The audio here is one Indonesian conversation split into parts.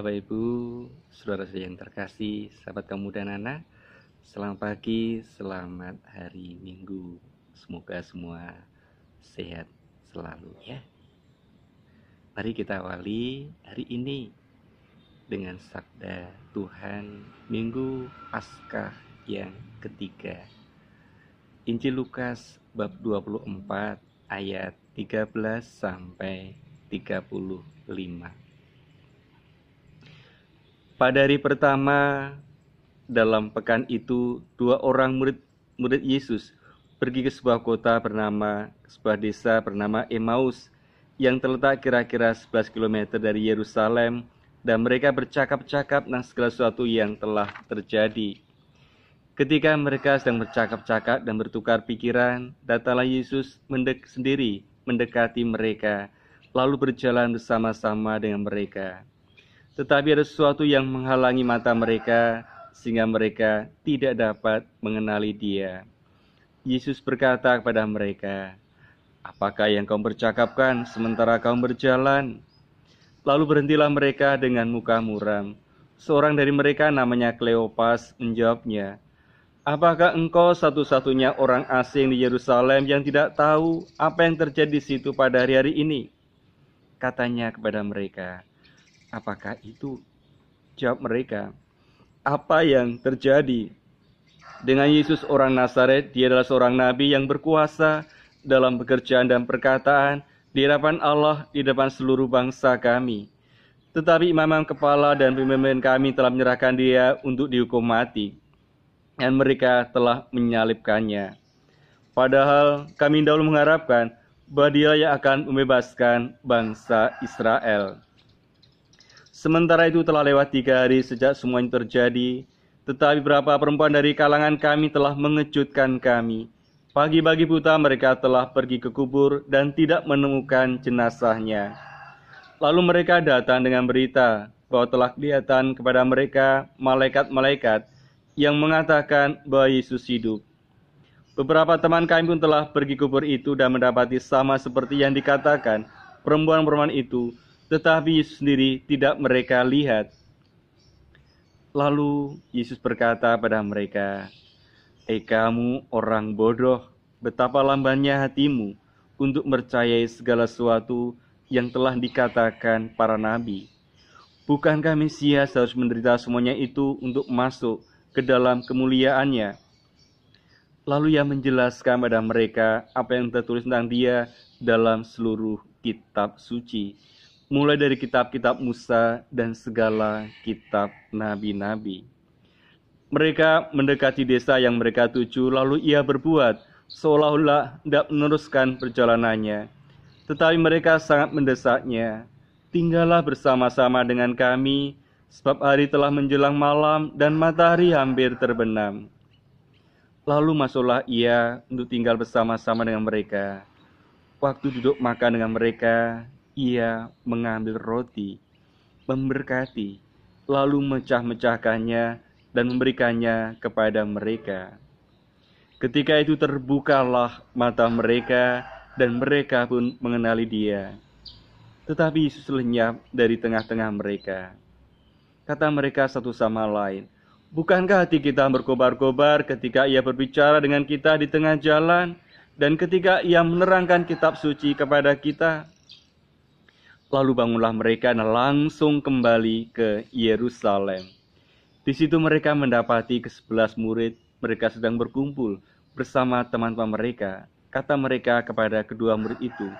Bapak Ibu, saudara saya yang terkasih, sahabat kamu dan anak, selamat pagi, selamat hari Minggu. Semoga semua sehat selalu ya. Mari kita awali hari ini dengan sabda Tuhan Minggu Paskah yang ketiga. Injil Lukas bab 24 ayat 13 sampai 35. Pada hari pertama dalam pekan itu, dua orang murid Yesus pergi ke sebuah desa bernama Emmaus yang terletak kira-kira 11 km dari Yerusalem, dan mereka bercakap-cakap tentang segala sesuatu yang telah terjadi. Ketika mereka sedang bercakap-cakap dan bertukar pikiran, datanglah Yesus sendiri mendekati mereka, lalu berjalan bersama-sama dengan mereka. Tetapi ada sesuatu yang menghalangi mata mereka, sehingga mereka tidak dapat mengenali Dia. Yesus berkata kepada mereka, "Apakah yang kamu percakapkan sementara kamu berjalan?" Lalu berhentilah mereka dengan muka muram. Seorang dari mereka namanya Kleopas menjawabnya, "Apakah engkau satu-satunya orang asing di Yerusalem yang tidak tahu apa yang terjadi di situ pada hari-hari ini?" Katanya kepada mereka, "Apakah itu?" Jawab mereka, "Apa yang terjadi dengan Yesus orang Nazaret? Dia adalah seorang nabi yang berkuasa dalam pekerjaan dan perkataan di hadapan Allah, di depan seluruh bangsa kami. Tetapi imam kepala dan pemimpin kami telah menyerahkan dia untuk dihukum mati, dan mereka telah menyalibkannya. Padahal kami dahulu mengharapkan bahwa dia yang akan membebaskan bangsa Israel. Sementara itu telah lewat 3 hari sejak semua ini terjadi, tetapi beberapa perempuan dari kalangan kami telah mengejutkan kami. Pagi-pagi buta mereka telah pergi ke kubur dan tidak menemukan jenazahnya. Lalu mereka datang dengan berita bahwa telah kelihatan kepada mereka malaikat-malaikat yang mengatakan bahwa Yesus hidup. Beberapa teman kami pun telah pergi ke kubur itu dan mendapati sama seperti yang dikatakan perempuan-perempuan itu, tetapi Yesus sendiri tidak mereka lihat." Lalu Yesus berkata pada mereka, kamu orang bodoh, betapa lambannya hatimu untuk percayai segala sesuatu yang telah dikatakan para nabi. Bukankah Mesias harus menderita semuanya itu untuk masuk ke dalam kemuliaannya?" Lalu ia menjelaskan pada mereka apa yang tertulis tentang dia dalam seluruh kitab suci, mulai dari kitab-kitab Musa dan segala kitab nabi-nabi. Mereka mendekati desa yang mereka tuju, lalu ia berbuat seolah-olah tidak meneruskan perjalanannya. Tetapi mereka sangat mendesaknya, "Tinggallah bersama-sama dengan kami, sebab hari telah menjelang malam dan matahari hampir terbenam." Lalu masuklah ia untuk tinggal bersama-sama dengan mereka. Waktu duduk makan dengan mereka, ia mengambil roti, memberkati, lalu memecah-mecahkannya dan memberikannya kepada mereka. Ketika itu terbukalah mata mereka, dan mereka pun mengenali dia. Tetapi Yesus lenyap dari tengah-tengah mereka. Kata mereka satu sama lain, "Bukankah hati kita berkobar-kobar ketika ia berbicara dengan kita di tengah jalan, dan ketika ia menerangkan kitab suci kepada kita?" Lalu bangunlah mereka dan langsung kembali ke Yerusalem. Di situ mereka mendapati ke-11 murid mereka sedang berkumpul bersama teman-teman mereka. Kata mereka kepada kedua murid itu,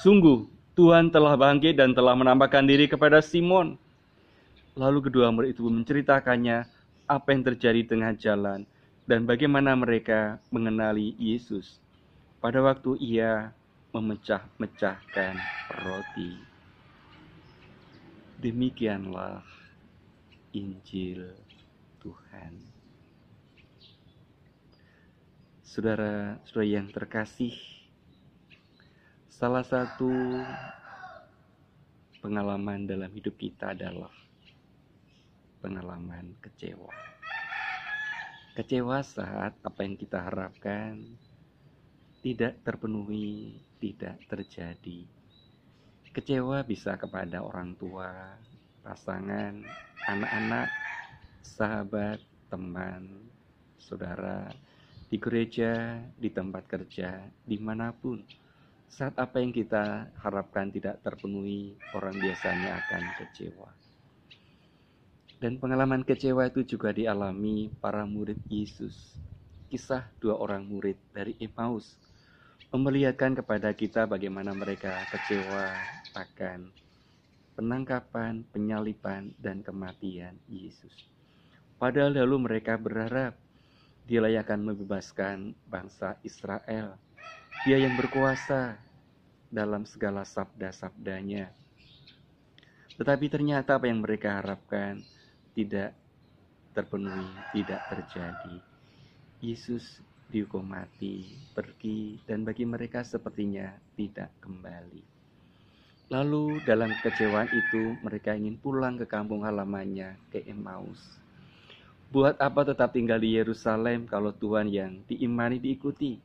"Sungguh, Tuhan telah bangkit dan telah menampakkan diri kepada Simon." Lalu kedua murid itu menceritakannya apa yang terjadi di tengah jalan dan bagaimana mereka mengenali Yesus pada waktu ia memecah-mecahkan roti. Demikianlah Injil Tuhan. Saudara-saudara yang terkasih, salah satu pengalaman dalam hidup kita adalah pengalaman kecewa. Kecewa saat apa yang kita harapkan tidak terpenuhi, tidak terjadi. Kecewa bisa kepada orang tua, pasangan, anak-anak, sahabat, teman, saudara, di gereja, di tempat kerja, dimanapun. Saat apa yang kita harapkan tidak terpenuhi, orang biasanya akan kecewa. Dan pengalaman kecewa itu juga dialami para murid Yesus. Kisah dua orang murid dari Emmaus memperlihatkan kepada kita bagaimana mereka kecewa akan penangkapan, penyaliban, dan kematian Yesus. Padahal dahulu mereka berharap Dialah yang akan membebaskan bangsa Israel. Dia yang berkuasa dalam segala sabda-sabdanya. Tetapi ternyata apa yang mereka harapkan tidak terpenuhi, tidak terjadi. Yesus dihukum mati, pergi, dan bagi mereka sepertinya tidak kembali. Lalu dalam kekecewaan itu mereka ingin pulang ke kampung halamannya, ke Emmaus. Buat apa tetap tinggal di Yerusalem kalau Tuhan yang diimani diikuti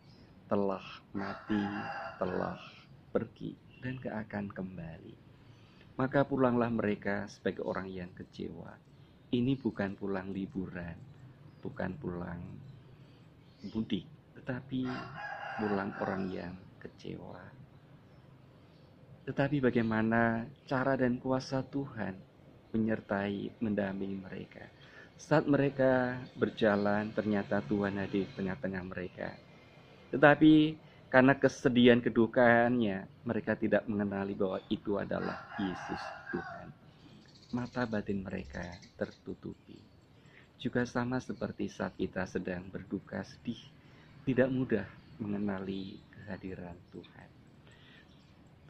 telah mati, telah pergi, dan gak akan kembali. Maka pulanglah mereka sebagai orang yang kecewa. Ini bukan pulang liburan, bukan pulang mudik, tetapi pulang orang yang kecewa. Tetapi bagaimana cara dan kuasa Tuhan menyertai, mendampingi mereka. Saat mereka berjalan, ternyata Tuhan hadir di tengah-tengah mereka. Tetapi karena kesedihan kedukaannya, mereka tidak mengenali bahwa itu adalah Yesus Tuhan. Mata batin mereka tertutupi. Juga sama seperti saat kita sedang berduka sedih, tidak mudah mengenali kehadiran Tuhan.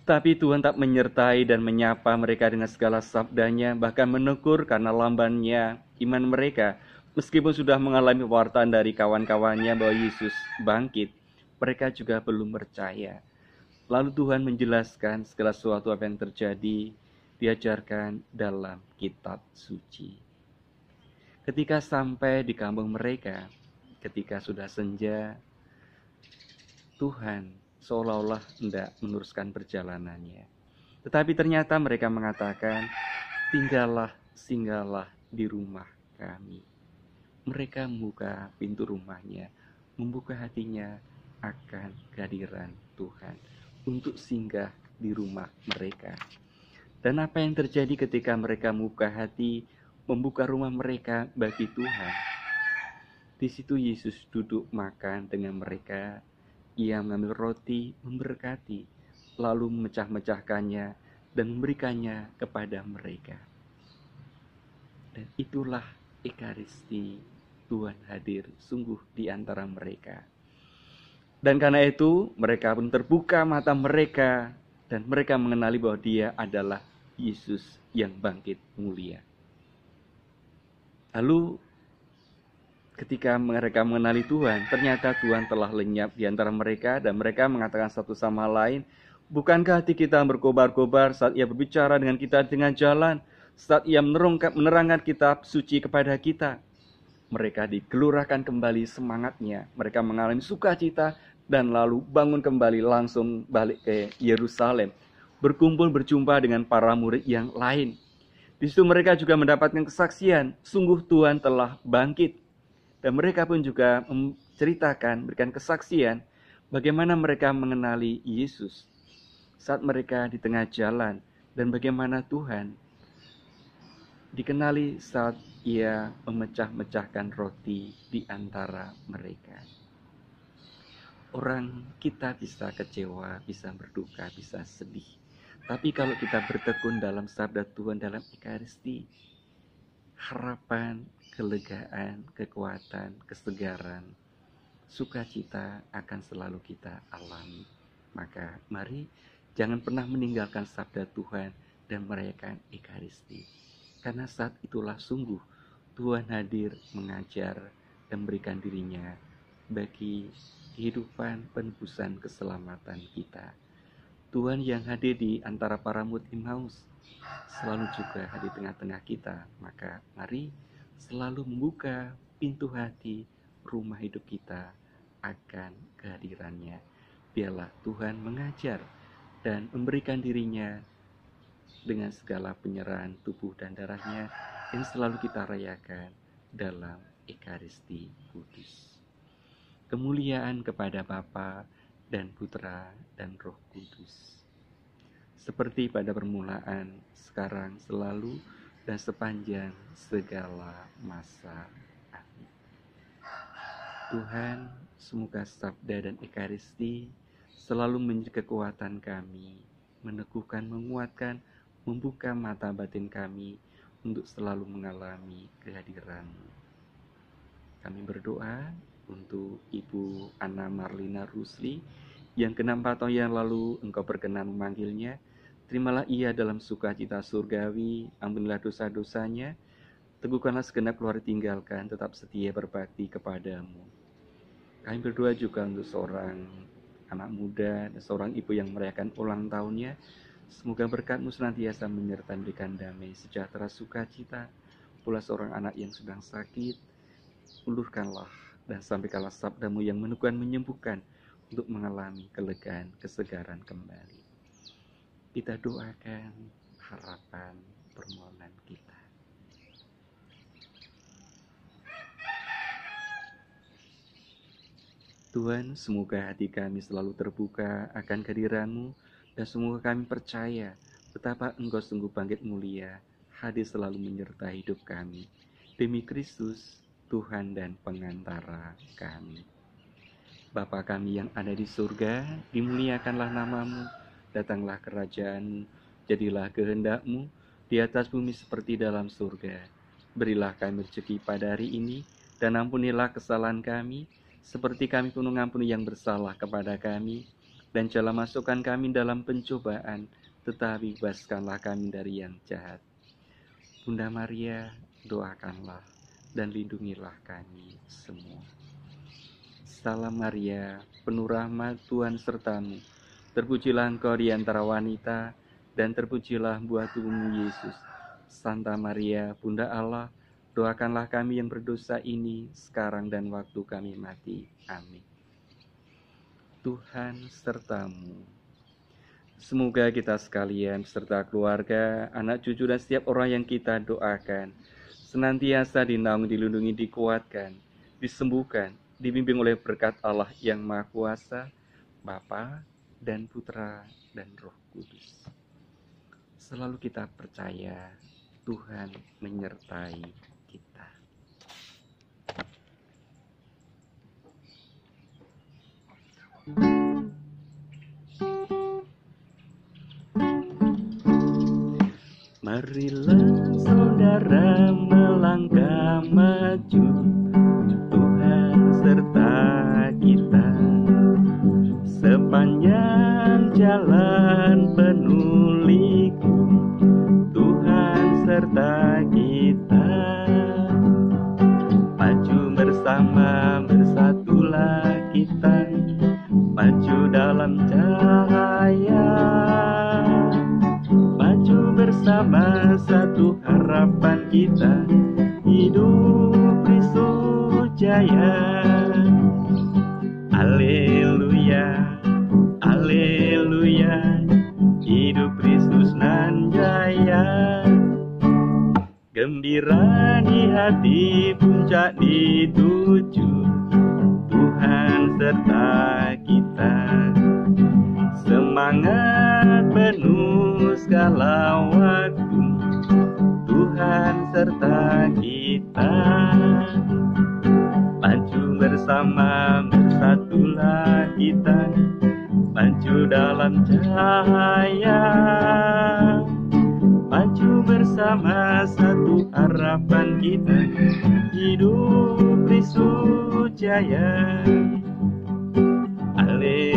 Tetapi Tuhan tak menyertai dan menyapa mereka dengan segala sabdanya, bahkan menegur karena lambannya iman mereka. Meskipun sudah mengalami pewartaan dari kawan-kawannya bahwa Yesus bangkit, mereka juga belum percaya. Lalu Tuhan menjelaskan segala sesuatu apa yang terjadi, diajarkan dalam kitab suci. Ketika sampai di kampung mereka, ketika sudah senja, Tuhan seolah-olah hendak meneruskan perjalanannya. Tetapi ternyata mereka mengatakan, tinggallah, singgahlah di rumah kami. Mereka membuka pintu rumahnya, membuka hatinya akan kehadiran Tuhan untuk singgah di rumah mereka. Dan apa yang terjadi ketika mereka membuka hati, membuka rumah mereka bagi Tuhan? Di situ Yesus duduk makan dengan mereka. Ia mengambil roti, memberkati, lalu memecah-mecahkannya dan memberikannya kepada mereka. Dan itulah Ekaristi, Tuhan hadir sungguh di antara mereka. Dan karena itu mereka pun terbuka mata mereka dan mereka mengenali bahwa Dia adalah Yesus yang bangkit mulia. Lalu ketika mereka mengenali Tuhan, ternyata Tuhan telah lenyap di antara mereka dan mereka mengatakan satu sama lain, bukankah hati kita berkobar-kobar saat Ia berbicara dengan kita dengan jalan, saat Ia menerangkan kitab suci kepada kita? Mereka digelurahkan kembali semangatnya, mereka mengalami sukacita dan lalu bangun kembali langsung balik ke Yerusalem, berkumpul berjumpa dengan para murid yang lain. Di situ mereka juga mendapatkan kesaksian, sungguh Tuhan telah bangkit. Dan mereka pun juga menceritakan, berikan kesaksian bagaimana mereka mengenali Yesus saat mereka di tengah jalan dan bagaimana Tuhan dikenali saat Ia memecah-mecahkan roti di antara mereka. Orang kita bisa kecewa, bisa berduka, bisa sedih. Tapi kalau kita bertekun dalam sabda Tuhan dalam Ekaristi, harapan, kelegaan, kekuatan, kesegaran, sukacita akan selalu kita alami. Maka mari jangan pernah meninggalkan sabda Tuhan dan merayakan Ekaristi. Karena saat itulah sungguh Tuhan hadir mengajar dan memberikan dirinya bagi kehidupan penebusan keselamatan kita. Tuhan yang hadir di antara para murid Emmaus selalu juga hadir di tengah-tengah kita. Maka mari selalu membuka pintu hati, rumah hidup kita akan kehadirannya. Biarlah Tuhan mengajar dan memberikan dirinya dengan segala penyerahan tubuh dan darahnya yang selalu kita rayakan dalam Ekaristi Kudus. Kemuliaan kepada Bapa dan Putra dan Roh Kudus, seperti pada permulaan, sekarang, selalu, dan sepanjang segala masa. Amin. Tuhan, semoga sabda dan Ekaristi selalu menjadi kekuatan kami, meneguhkan, menguatkan, membuka mata batin kami untuk selalu mengalami kehadiran-Mu. Kami berdoa untuk Ibu Anna Marlina Rusli yang ke-4 tahun yang lalu Engkau berkenan memanggilnya. Terimalah ia dalam sukacita surgawi, ampunilah dosa-dosanya, teguhkanlah segenap keluarga tinggalkan, tetap setia berbakti kepadamu. Kami berdoa juga untuk seorang anak muda dan seorang ibu yang merayakan ulang tahunnya. Semoga berkat-Mu senantiasa menyertai memberikan damai, sejahtera, sukacita. Pula seorang anak yang sedang sakit, ulurkanlah dan sampaikanlah sabda-Mu yang meneguhkan, menyembuhkan, untuk mengalami kelegaan, kesegaran kembali. Kita doakan harapan permohonan kita. Tuhan, semoga hati kami selalu terbuka akan kehadiran-Mu, dan semoga kami percaya betapa Engkau sungguh bangkit mulia, hadir selalu menyertai hidup kami. Demi Kristus, Tuhan dan pengantara kami. Bapa kami yang ada di surga, dimuliakanlah nama-Mu, datanglah kerajaan, jadilah kehendak-Mu di atas bumi seperti dalam surga. Berilah kami rezeki pada hari ini, dan ampunilah kesalahan kami, seperti kami pun mengampuni yang bersalah kepada kami. Dan jangan masukkan kami dalam pencobaan, tetapi bebaskanlah kami dari yang jahat. Bunda Maria, doakanlah dan lindungilah kami semua. Salam Maria, penuh rahmat, Tuhan serta-Mu. Terpujilah Engkau di antara wanita, dan terpujilah buah tubuh-Mu Yesus. Santa Maria, Bunda Allah, doakanlah kami yang berdosa ini, sekarang dan waktu kami mati. Amin. Tuhan serta-Mu. Semoga kita sekalian, serta keluarga, anak cucu, dan setiap orang yang kita doakan, senantiasa dinaungi, dilindungi, dikuatkan, disembuhkan, dibimbing oleh berkat Allah yang Maha Kuasa, Bapa dan Putra dan Roh Kudus. Selalu kita percaya Tuhan menyertai kita. Marilah saudara melangkah maju, Tuhan serta kita. Sepanjang jalan penuh liku, Tuhan serta kita. Maju bersama, bersatulah kita, maju dalam cahaya. Maju bersama, satu harapan kita, hidup Kristus jaya. Haleluya, haleluya, hidup Kristus nan jaya. Gembira di hati, puncak dituju, Tuhan serta kita. Semangat penuh segala waktu, Tuhan serta kita. Maju bersama, bersatulah kita, maju dalam cahaya. Maju bersama, satu harapan kita, hidup Kristus jaya. Haleluya.